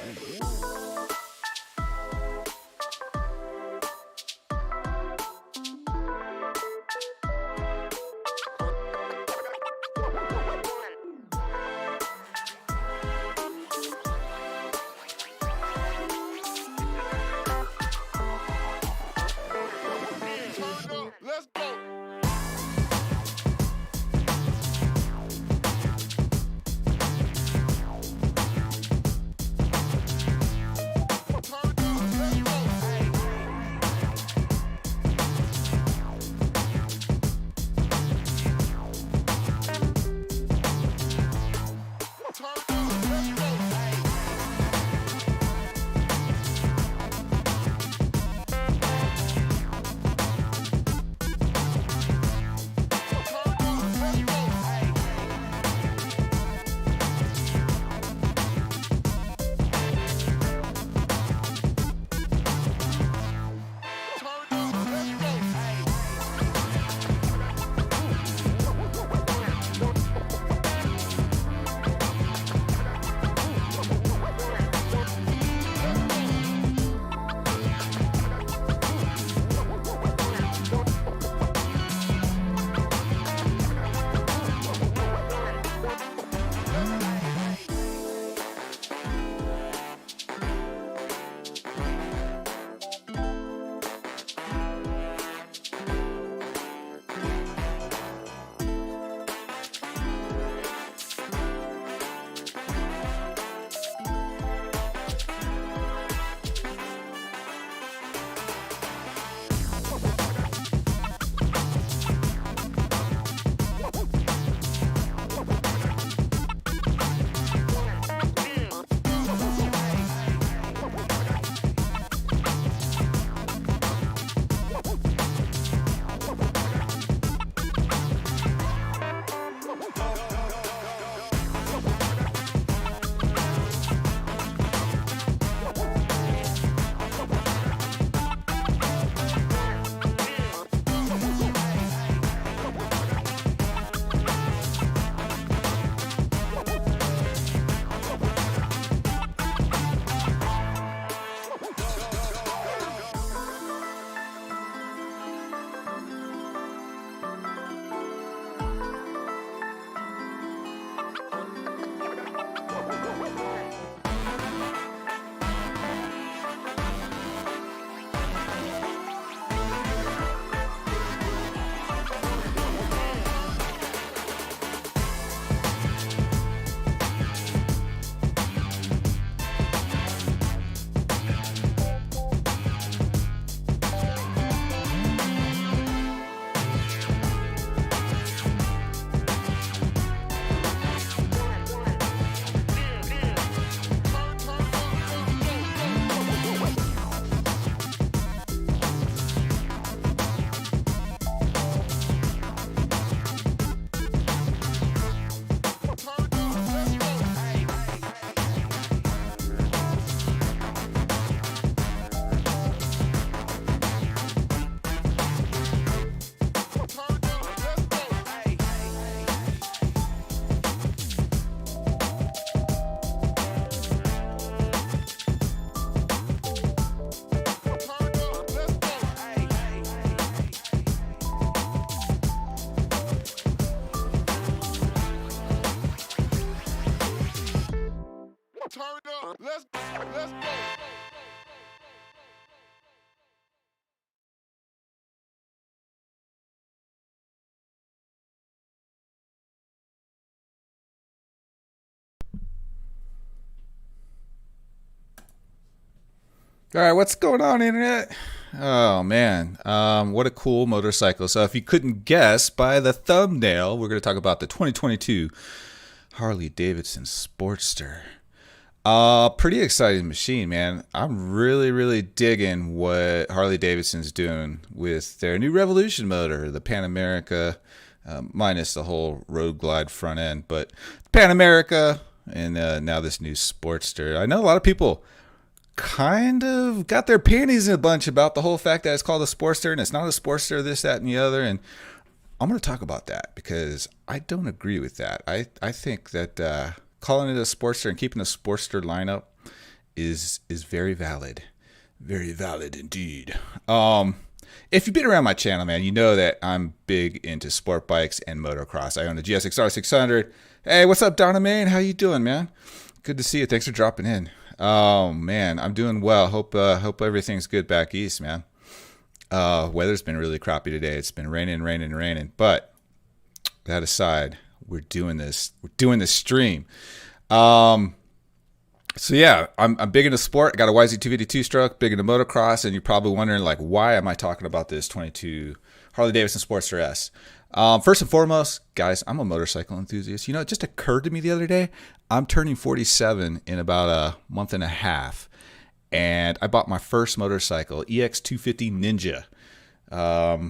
Let's go. Turn up. Let's go. All right, what's going on, Internet? Oh, man. What a cool motorcycle. So if you couldn't guess by the thumbnail, we're going to talk about the 2022 Harley-Davidson Sportster. Pretty exciting machine, man. I'm really digging what Harley-Davidson's doing with their new Revolution motor, the Pan America, minus the whole Road Glide front end. But Pan America and now this new Sportster. I know a lot of people kind of got their panties in a bunch about the whole fact that it's called a Sportster and it's not a Sportster, this, that, and the other. And I'm going to talk about that because I don't agree with that. I think that calling it a Sportster and keeping a Sportster lineup is very valid. Very valid indeed. If you've been around my channel, man, you know that I'm big into sport bikes and motocross. I own a GSX-R 600. Hey, what's up, Donna Main? How you doing, man? Good to see you. Thanks for dropping in. Oh, man, I'm doing well. Hope everything's good back east, man. Weather's been really crappy today. It's been raining. But that aside, we're doing this. We're doing this stream. So yeah, I'm big into sport. I got a YZ250 two-stroke, big into motocross, and you're probably wondering, like, why am I talking about this 22 Harley-Davidson Sportster S? First and foremost, guys, I'm a motorcycle enthusiast. You know, it just occurred to me the other day, I'm turning 47 in about a month and a half, and I bought my first motorcycle, EX250 Ninja,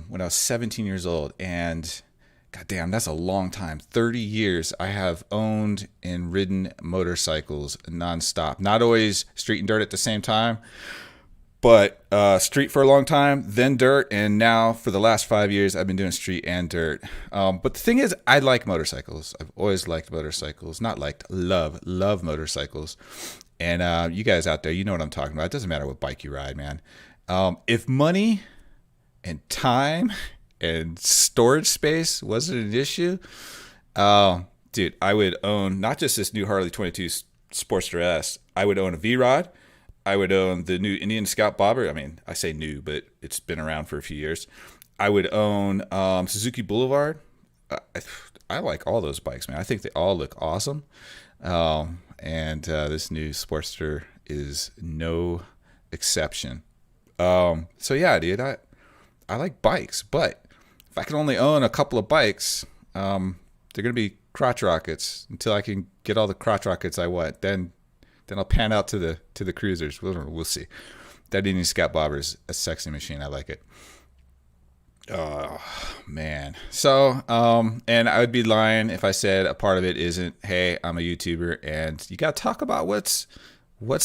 when I was 17 years old, and goddamn, that's a long time. 30 years I have owned and ridden motorcycles nonstop. Not always street and dirt at the same time, but street for a long time, then dirt, and now for the last 5 years I've been doing street and dirt. But the thing is, I like motorcycles. I've always liked motorcycles. Not liked, love motorcycles. And you guys out there, you know what I'm talking about. It doesn't matter what bike you ride, man. If money and time and storage space wasn't an issue, dude, I would own not just this new Harley 22 Sportster S. I would own a V-Rod. I would own the new Indian Scout Bobber. I mean, I say new, but it's been around for a few years. I would own Suzuki Boulevard. I like all those bikes, man. I think they all look awesome. And this new Sportster is no exception. So yeah, dude, I like bikes, but if I can only own a couple of bikes, they're going to be crotch rockets until I can get all the crotch rockets I want. Then I'll pan out to the cruisers. We'll see. That Indian Scout Bobber is a sexy machine. I like it. Oh, man. So, and I would be lying if I said a part of it isn't, hey, I'm a YouTuber, and you got to talk about what's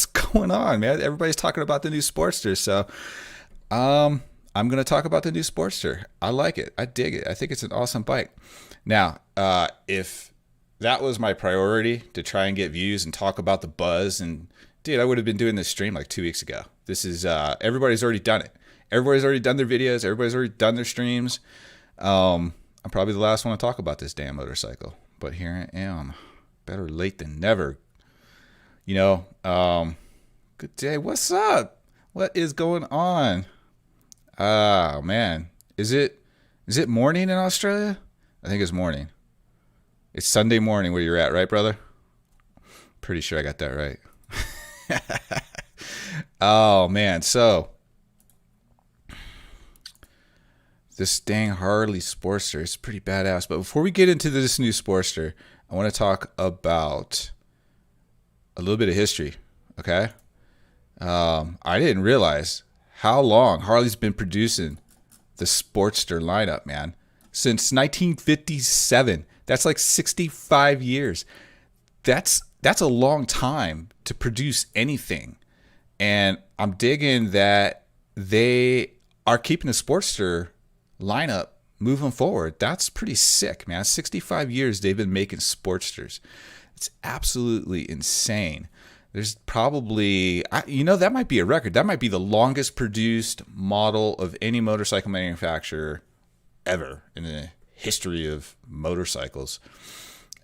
going on, man. Everybody's talking about the new Sportster. So, I'm going to talk about the new Sportster. I like it. I dig it. I think it's an awesome bike. Now, if that was my priority, to try and get views and talk about the buzz, and dude, I would have been doing this stream like 2 weeks ago. This is, everybody's already done it. Everybody's already done their videos. Everybody's already done their streams. I'm probably the last one to talk about this damn motorcycle, but here I am. Better late than never. You know, good day. What's up? What is going on? Oh, man. Is it morning in Australia? I think it's morning. It's Sunday morning where you're at, right, brother? Pretty sure I got that right. Oh, man. So, this dang Harley Sportster is pretty badass. But before we get into this new Sportster, I want to talk about a little bit of history, okay? I didn't realize how long Harley's been producing the Sportster lineup, man. Since 1957. That's like 65 years. That's a long time to produce anything. And I'm digging that they are keeping the Sportster lineup moving forward. That's pretty sick, man. 65 years they've been making Sportsters. It's absolutely insane. There's probably, you know, that might be a record. That might be the longest produced model of any motorcycle manufacturer ever in the history of motorcycles.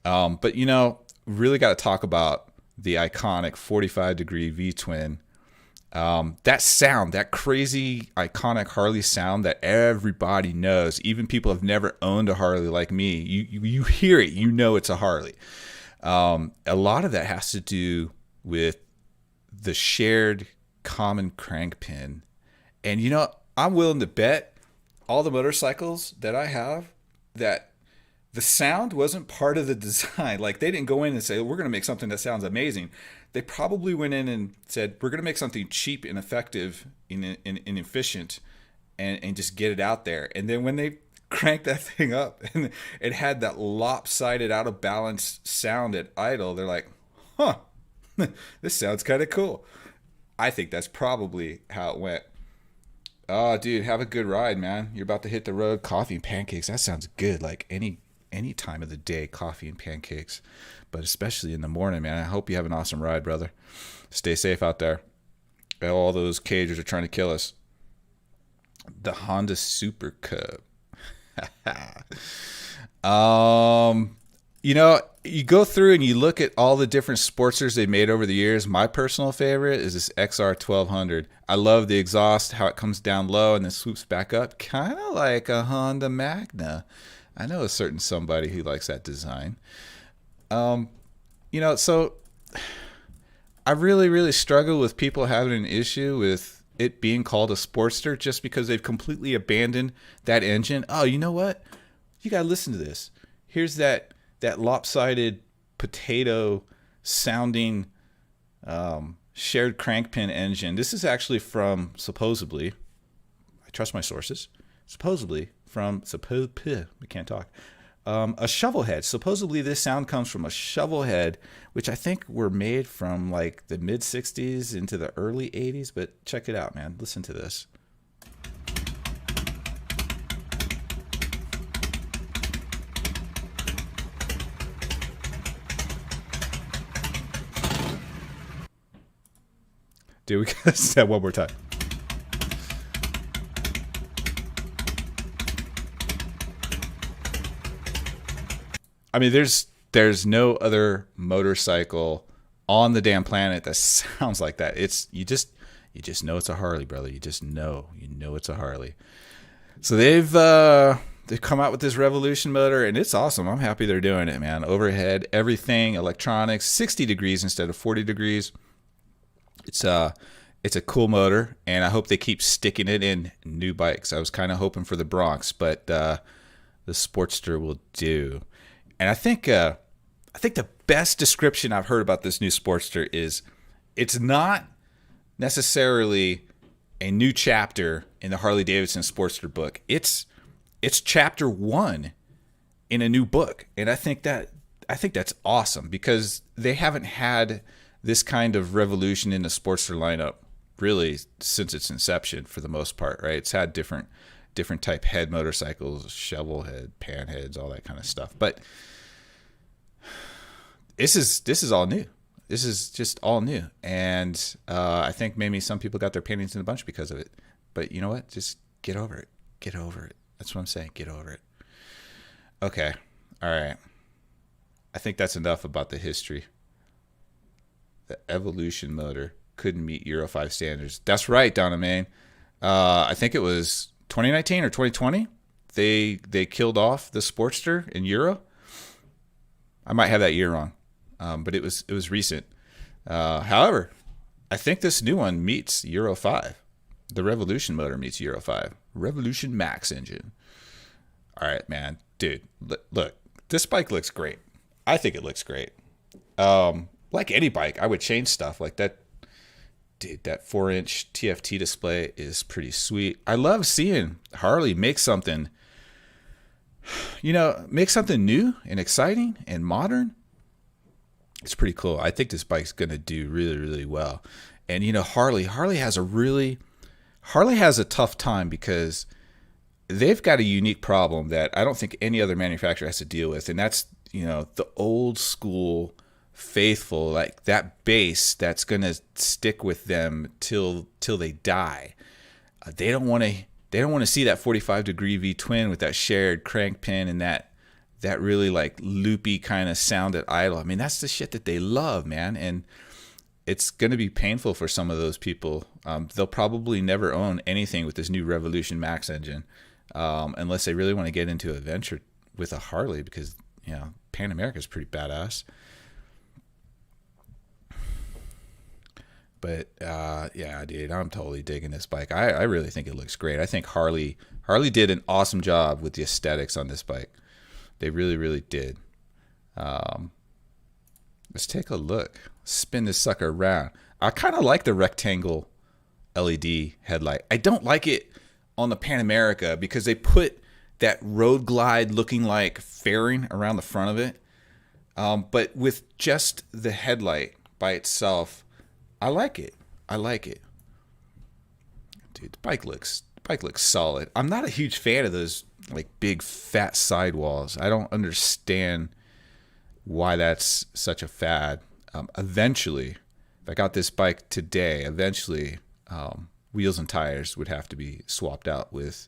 But, you know, really got to talk about the iconic 45-degree V-twin. That sound, that crazy, iconic Harley sound that everybody knows, even people who have never owned a Harley like me, you hear it, you know it's a Harley. A lot of that has to do with the shared common crank pin. And, you know, I'm willing to bet all the motorcycles that I have that the sound wasn't part of the design. Like, they didn't go in and say, we're going to make something that sounds amazing. They probably went in and said, we're going to make something cheap and effective and efficient and just get it out there. And then when they cranked that thing up and it had that lopsided, out of balance sound at idle, they're like, huh, this sounds kind of cool. I think that's probably how it went. Oh, dude, have a good ride, man. You're about to hit the road. Coffee and pancakes. That sounds good. Like any any time of the day, coffee and pancakes, but especially in the morning, man. I hope you have an awesome ride, brother. Stay safe out there. All those cagers are trying to kill us. The Honda Super Cub. You know, you go through and you look at all the different Sportsters they made over the years. My personal favorite is this XR1200. I love the exhaust, how it comes down low and then swoops back up, kind of like a Honda Magna. I know a certain somebody who likes that design. You know, so I really struggle with people having an issue with it being called a Sportster just because they've completely abandoned that engine. Oh, you know what? You got to listen to this. Here's that lopsided potato sounding shared crankpin engine. This is actually from, supposedly, I trust my sources, supposedly from, we can't talk, a shovel head. Supposedly this sound comes from a shovel head, which I think were made from like the mid 60s into the early 80s, but check it out, man. Listen to this. Dude, we gotta say that one more time. I mean, there's no other motorcycle on the damn planet that sounds like that. It's you just know it's a Harley, brother. You know it's a Harley. So they've come out with this Revolution motor, and it's awesome. I'm happy they're doing it, man. Overhead, everything, electronics, 60 degrees instead of 40 degrees. It's a cool motor, and I hope they keep sticking it in new bikes. I was kind of hoping for the Bronx, but the Sportster will do. And I think the best description I've heard about this new Sportster is it's not necessarily a new chapter in the Harley-Davidson Sportster book. It's chapter 1 in a new book, and I think that's awesome because they haven't had this kind of revolution in the Sportster lineup really since its inception for the most part, right? It's had different type head motorcycles, shovel head, pan heads, all that kind of stuff. But this is all new. This is just all new. And I think maybe some people got their panties in a bunch because of it. But you know what? Just get over it. Get over it. That's what I'm saying. Get over it. Okay. All right. I think that's enough about the history. The Evolution motor couldn't meet Euro 5 standards. That's right, Donna Main. I think it was 2019 or 2020. They killed off the Sportster in Euro. I might have that year wrong, but it was recent. However, I think this new one meets Euro 5. The Revolution motor meets Euro 5. Revolution Max engine. All right, man. Dude, look. This bike looks great. I think it looks great. Like any bike, I would change stuff like that. Dude, that 4-inch TFT display is pretty sweet. I love seeing Harley make something new and exciting and modern. It's pretty cool. I think this bike's going to do really, really well. And, Harley has a tough time because they've got a unique problem that I don't think any other manufacturer has to deal with. And that's, the old school faithful, like that base that's going to stick with them till they die. They don't want to see that 45-degree V twin with that shared crank pin and that really like loopy kind of sound at idle. I mean, that's the shit that they love, man. And it's going to be painful for some of those people. They'll probably never own anything with this new Revolution Max engine, unless they really want to get into a venture with a Harley because, Pan America is pretty badass. But yeah, dude, I'm totally digging this bike. I really think it looks great. I think Harley did an awesome job with the aesthetics on this bike. They really, really did. Let's take a look. Spin this sucker around. I kind of like the rectangle LED headlight. I don't like it on the Pan America because they put that road glide looking like fairing around the front of it. But with just the headlight by itself, I like it. Dude, the bike looks bike looks solid. I'm not a huge fan of those like big fat sidewalls. I don't understand why that's such a fad. Eventually, if I got this bike today, eventually wheels and tires would have to be swapped out with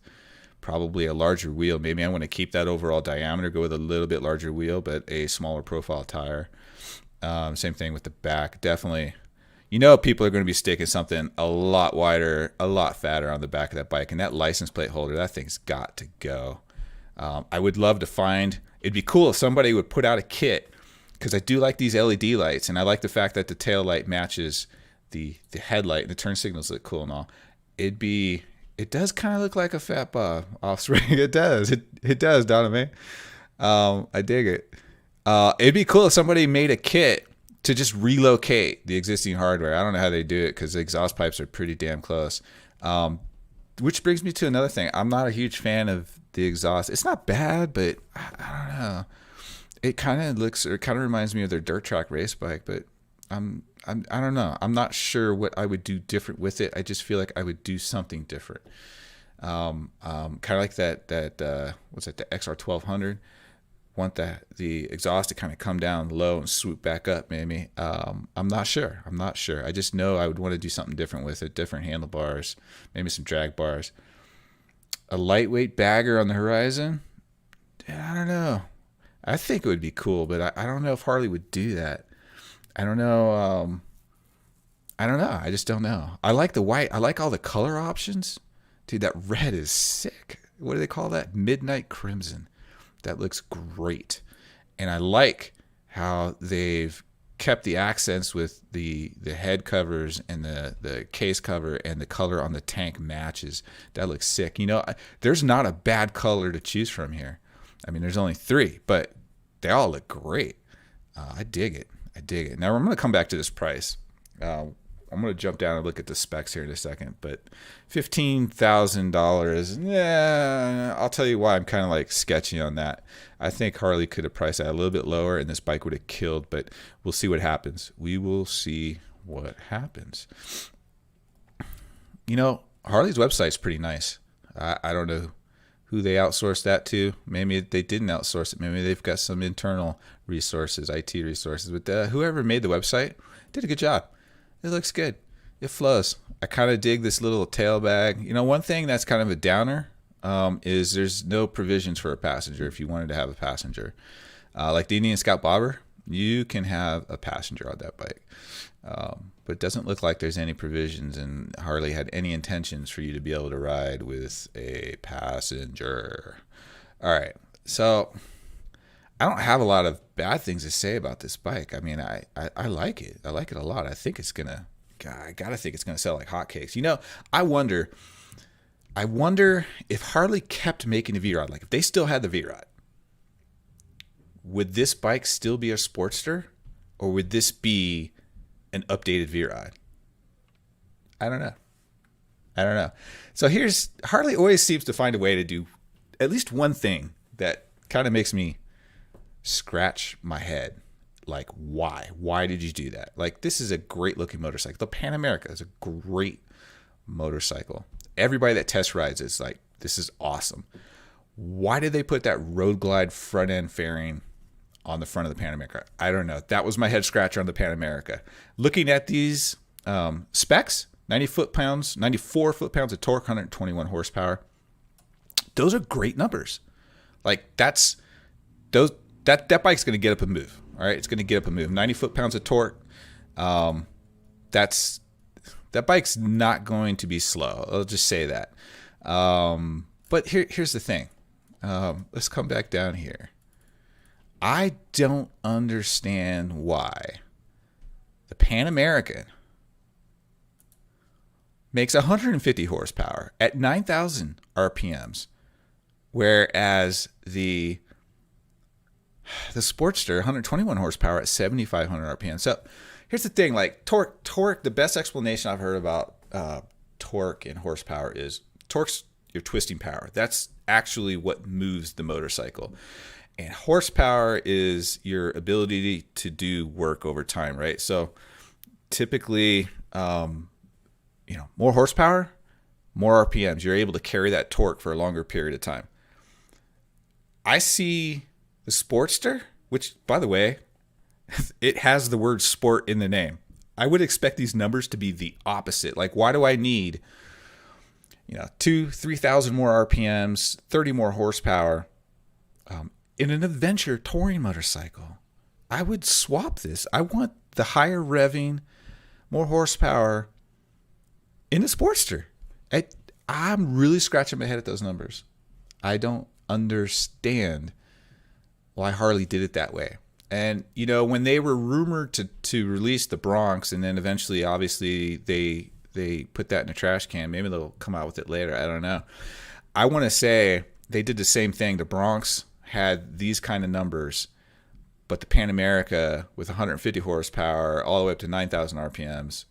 probably a larger wheel. Maybe I want to keep that overall diameter, go with a little bit larger wheel, but a smaller profile tire. Same thing with the back. Definitely, people are going to be sticking something a lot wider, a lot fatter on the back of that bike. And that license plate holder, that thing's got to go. I would love to find, it'd be cool if somebody would put out a kit, because I do like these LED lights, and I like the fact that the tail light matches the headlight, and the turn signals look cool and all. It does kind of look like a Fat Bob offspring. It does. It does, Donovan. I dig it. It'd be cool if somebody made a kit to just relocate the existing hardware. I don't know how they do it because the exhaust pipes are pretty damn close. Which brings me to another thing. I'm not a huge fan of the exhaust. It's not bad, but I don't know. It kind of reminds me of their dirt track race bike, but I don't know. I'm not sure what I would do different with it. I just feel like I would do something different. Kind of like that what's that, the XR1200. Want the exhaust to kind of come down low and swoop back up, maybe. I'm not sure. I just know I would want to do something different with it. Different handlebars, maybe some drag bars. A lightweight bagger on the horizon? I don't know. I think it would be cool, but I don't know if Harley would do that. I don't know. I just don't know. I like the white. I like all the color options. Dude, that red is sick. What do they call that? Midnight Crimson. That looks great. And I like how they've kept the accents with the head covers and the case cover, and the color on the tank matches. That looks sick. There's not a bad color to choose from here. I mean, there's only 3, but they all look great. I dig it. Now I'm going to come back to this price. I'm going to jump down and look at the specs here in a second, but $15,000. Yeah, I'll tell you why I'm kind of like sketchy on that. I think Harley could have priced that a little bit lower, and this bike would have killed. But we'll see what happens. We will see what happens. Harley's website's pretty nice. I don't know who they outsourced that to. Maybe they didn't outsource it. Maybe they've got some internal resources, IT resources. But whoever made the website did a good job. It looks good. It flows. I kind of dig this little tail bag. One thing that's kind of a downer is there's no provisions for a passenger if you wanted to have a passenger. Like the Indian Scout Bobber, you can have a passenger on that bike. But it doesn't look like there's any provisions, and Harley had any intentions for you to be able to ride with a passenger. All right, so I don't have a lot of bad things to say about this bike. I mean, I like it. I like it a lot. I think it's gonna. I gotta think it's gonna sell like hotcakes. I wonder if Harley kept making the V-Rod. Like if they still had the V-Rod, would this bike still be a Sportster, or would this be an updated V-Rod? I don't know. So Harley always seems to find a way to do at least one thing that kind of makes me scratch my head. Like, why? Why did you do that? Like, this is a great looking motorcycle. The Pan America is a great motorcycle. Everybody that test rides is like, this is awesome. Why did they put that Road Glide front end fairing on the front of the Pan America? I don't know. That was my head scratcher on the Pan America. Looking at these specs, 94 foot-pounds of torque, 121 horsepower. Those are great numbers. Like that bike's going to get up and move. All right, it's going to get up and move. 90 foot-pounds of torque. That bike's not going to be slow. I'll just say that. But here's the thing. Let's come back down here. I don't understand why the Pan American makes 150 horsepower at 9,000 RPMs, whereas the Sportster 121 horsepower at 7,500 RPM. So here's the thing, like torque, the best explanation I've heard about torque and horsepower is torque's your twisting power. That's actually what moves the motorcycle. And horsepower is your ability to do work over time, right? So typically, more horsepower, more RPMs. You're able to carry that torque for a longer period of time. I see the Sportster, which, by the way, it has the word sport in the name. I would expect these numbers to be the opposite. Like, why do I need, 3,000 more RPMs, 30 more horsepower in an adventure touring motorcycle? I would swap this. I want the higher revving, more horsepower in a Sportster. I'm really scratching my head at those numbers. I don't understand why Harley did it that way. And, when they were rumored to release the Bronx, and then eventually, obviously, they put that in a trash can. Maybe they'll come out with it later. I don't know. I want to say they did the same thing. The Bronx had these kind of numbers, but the Pan America with 150 horsepower all the way up to 9,000 RPMs,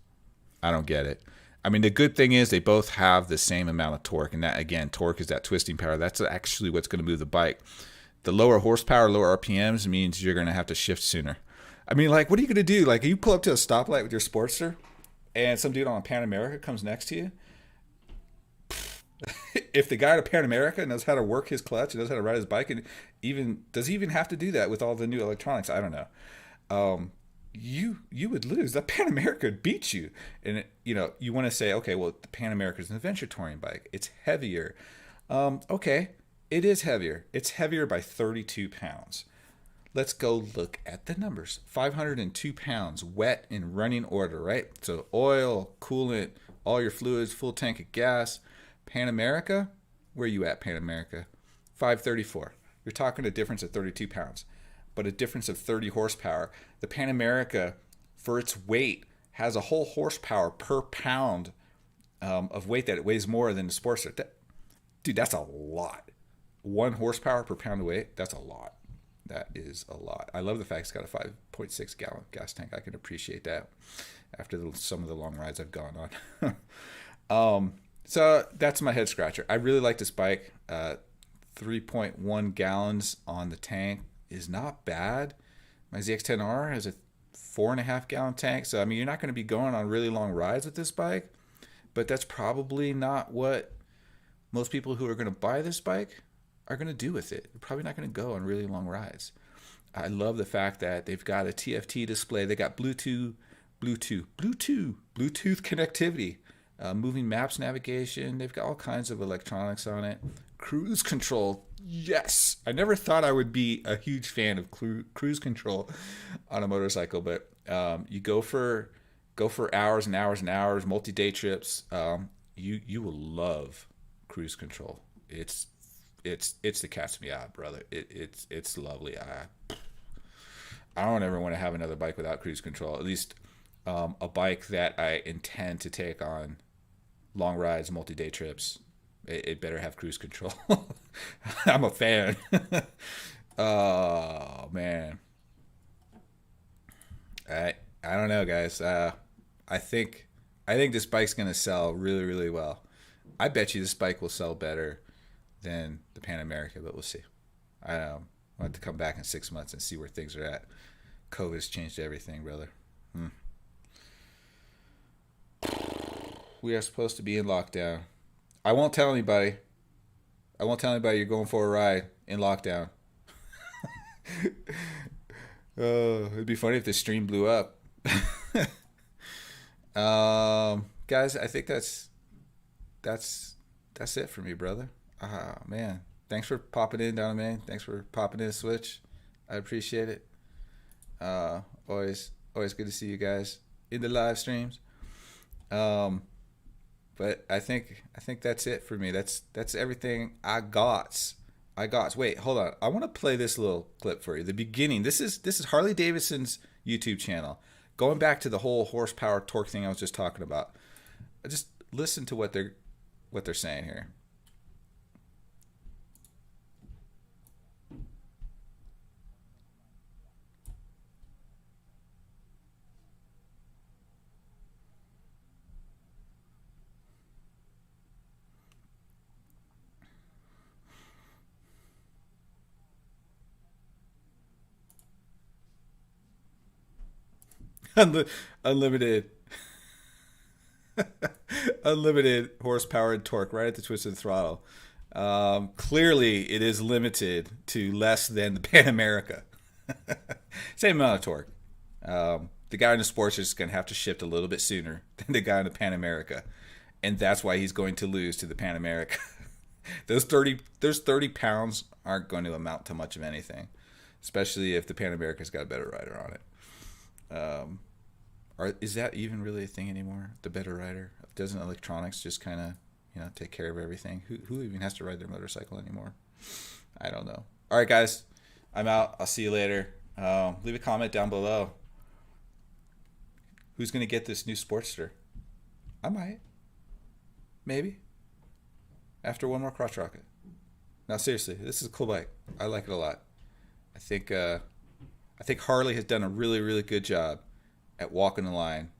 I don't get it. I mean, the good thing is they both have the same amount of torque. And that, again, torque is that twisting power. That's actually what's going to move the bike. The lower horsepower, lower RPMs means you're going to have to shift sooner. I mean, like, what are you going to do? Like, you pull up to a stoplight with your Sportster and some dude on a Pan America comes next to you. If the guy at a Pan America knows how to work his clutch and knows how to ride his bike, and does he even have to do that with all the new electronics? I don't know. You would lose. The Pan America would beat you. And, you want to say, okay, well, the Pan America is an adventure touring bike. It's heavier. Okay. It is heavier. It's heavier by 32 pounds. Let's go look at the numbers. 502 pounds wet in running order, right? So oil, coolant, all your fluids, full tank of gas. Pan America, where are you at, Pan America? 534. You're talking a difference of 32 pounds, but a difference of 30 horsepower. The Pan America, for its weight, has a whole horsepower per pound of weight that it weighs more than the Sportster. Dude, that's a lot. 1 horsepower per pound of weight, that's a lot. That is a lot. I love the fact it's got a 5.6 gallon gas tank. I can appreciate that after some of the long rides I've gone on. So that's my head scratcher. I really like this bike. 3.1 gallons on the tank is not bad. My ZX-10R has a 4.5 gallon tank. So, I mean, you're not going to be going on really long rides with this bike, but that's probably not what most people who are going to buy this bike are going to do with it. They're probably not going to go on really long rides. I love the fact that they've got a TFT display. They got Bluetooth connectivity, moving maps navigation. They've got all kinds of electronics on it. Cruise control. Yes. I never thought I would be a huge fan of cruise control on a motorcycle, but you go for hours and hours and hours, multi-day trips. You will love cruise control. It's the cat's meow, brother. It's lovely. I don't ever want to have another bike without cruise control. At least a bike that I intend to take on long rides, multi-day trips. It better have cruise control. I'm a fan. Oh man. I don't know, guys. I think this bike's gonna sell really, really well. I bet you this bike will sell better than the Pan America, but we'll see. I'll have to come back in 6 months and see where things are at. COVID's changed everything, brother. We are supposed to be in lockdown. I won't tell anybody. You're going for a ride in lockdown. It'd be funny if this stream blew up. Guys, I think that's it for me, brother. Man, thanks for popping in, Donna, man. Thanks for popping in, Switch. I appreciate it. Always good to see you guys in the live streams. But I think that's it for me. That's everything I got. Wait, hold on. I want to play this little clip for you. The beginning. This is Harley-Davidson's YouTube channel. Going back to the whole horsepower torque thing I was just talking about. Just listen to what they're saying here. Unlimited. Unlimited horsepower and torque right at the twisted throttle. Clearly, it is limited to less than the Pan America. Same amount of torque. The guy in the Sportster is going to have to shift a little bit sooner than the guy in the Pan America, and that's why he's going to lose to the Pan America. those 30 pounds aren't going to amount to much of anything, especially if the Pan America's got a better rider on it. Is that even really a thing anymore? The better rider? Doesn't electronics just kind of take care of everything? Who even has to ride their motorcycle anymore? I don't know. All right, guys, I'm out. I'll see you later. Leave a comment down below. Who's going to get this new Sportster? I might. Maybe. After one more crotch rocket. Now, seriously, this is a cool bike. I like it a lot. I think Harley has done a really, really good job at walking the line.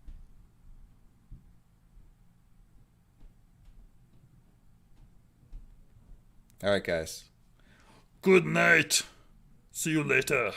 All right, guys. Good night. See you later.